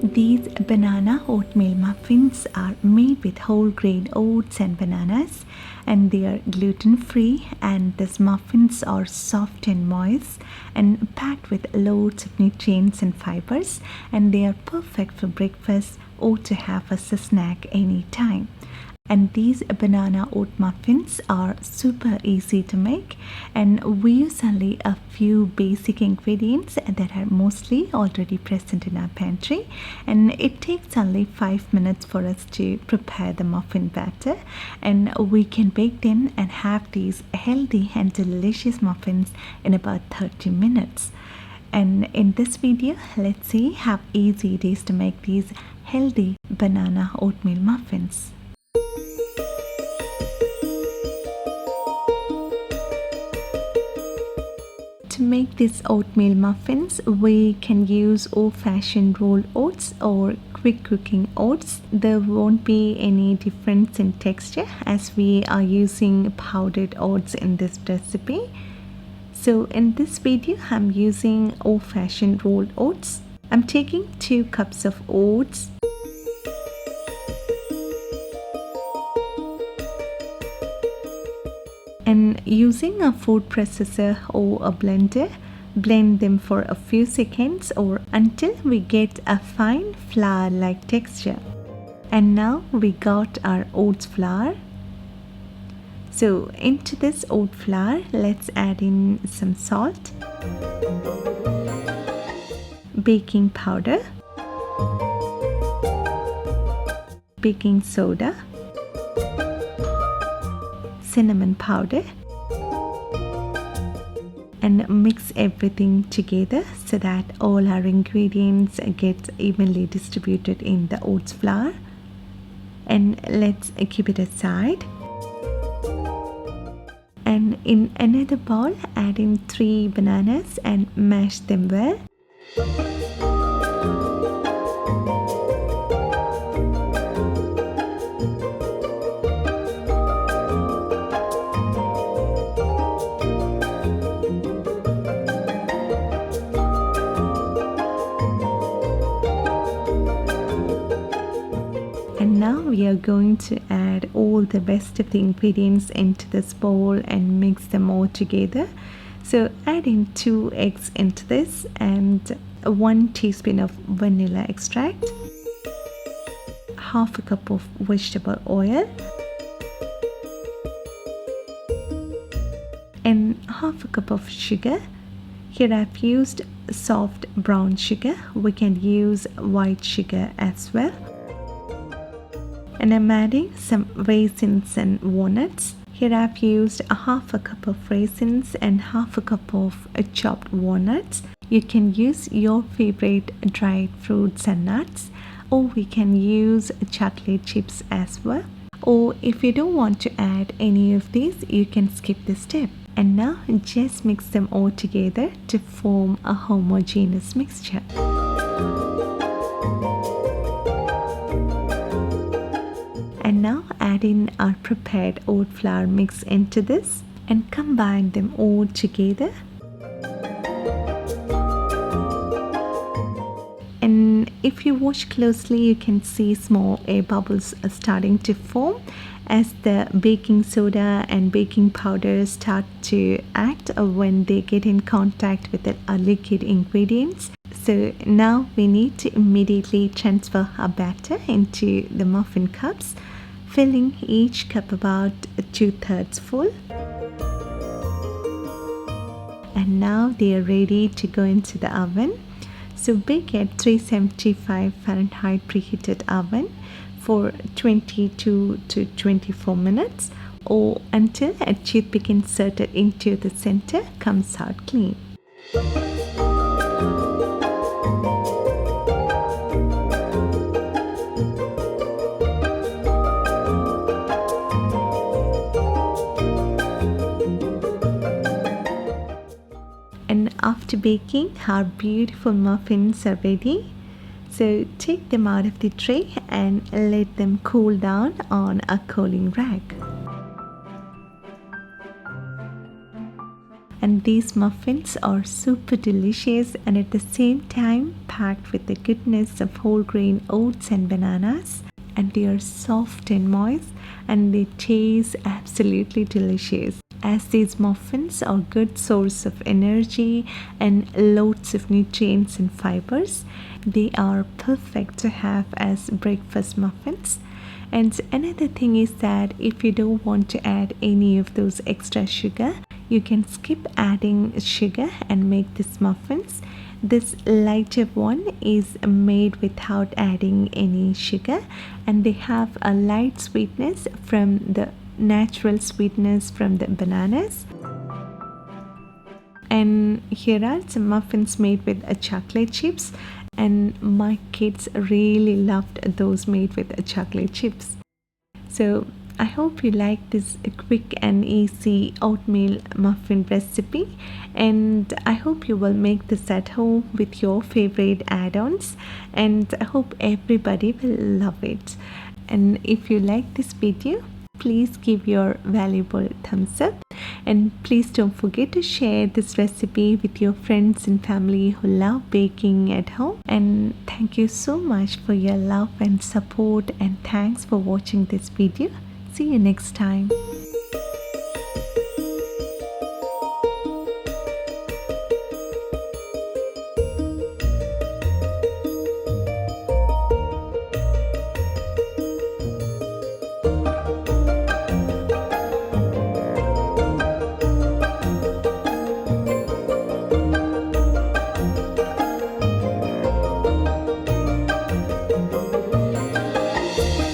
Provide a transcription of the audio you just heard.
These banana oatmeal muffins are made with whole grain oats and bananas, and they are gluten free, and these muffins are soft and moist and packed with loads of nutrients and fibers, and they are perfect for breakfast or to have as a snack anytime. And these banana oat muffins are super easy to make, and we use only a few basic ingredients that are mostly already present in our pantry, and it takes only 5 minutes for us to prepare the muffin batter, and we can bake them and have these healthy and delicious muffins in about 30 minutes. And in this video, let's see how easy it is to make these healthy banana oatmeal muffins. To make these oatmeal muffins, we can use old-fashioned rolled oats or quick cooking oats. There won't be any difference in texture as we are using powdered oats in this recipe. So in this video, I'm using old-fashioned rolled oats. I'm taking 2 cups of oats, and using a food processor or a blender, blend them for a few seconds or until we get a fine flour-like texture. And now we got our oats flour. So into this oat flour, let's add in some salt, baking powder, baking soda, cinnamon powder, and mix everything together so that all our ingredients get evenly distributed in the oats flour. And let's keep it aside. And in another bowl, add in 3 bananas and mash them well. And now we are going to add all the rest of the ingredients into this bowl and mix them all together. So add in 2 eggs into this and 1 teaspoon of vanilla extract, half a cup of vegetable oil, and half a cup of sugar. Here I've used soft brown sugar. We can use white sugar as well. And I'm adding some raisins and walnuts. Here I've used a half a cup of raisins and half a cup of chopped walnuts. You can use your favorite dried fruits and nuts, or we can use chocolate chips as well. Or if you don't want to add any of these, you can skip this step. And now just mix them all together to form a homogeneous mixture. And now add in our prepared oat flour mix into this and combine them all together. And if you watch closely, you can see small air bubbles starting to form as the baking soda and baking powder start to act when they get in contact with the liquid ingredients. So now we need to immediately transfer our batter into the muffin cups, filling each cup about 2/3 full. And now they are ready to go into the oven. So bake at 375 Fahrenheit preheated oven for 22 to 24 minutes or until a toothpick inserted into the center comes out clean. And after baking, our beautiful muffins are ready. So take them out of the tray and let them cool down on a cooling rack. And these muffins are super delicious and at the same time packed with the goodness of whole grain oats and bananas. And they are soft and moist and they taste absolutely delicious. As these muffins are good source of energy and loads of nutrients and fibers, they are perfect to have as breakfast muffins. And another thing is that if you don't want to add any of those extra sugar, you can skip adding sugar and make these muffins. This lighter one is made without adding any sugar and they have a light sweetness from the natural sweetness from the bananas. And here are some muffins made with chocolate chips, and my kids really loved those made with chocolate chips. So I hope you like this quick and easy oatmeal muffin recipe, and I hope you will make this at home with your favorite add-ons, and I hope everybody will love it. And if you like this video, please give your valuable thumbs up, and please don't forget to share this recipe with your friends and family who love baking at home. And thank you so much for your love and support, and thanks for watching this video. See you next time.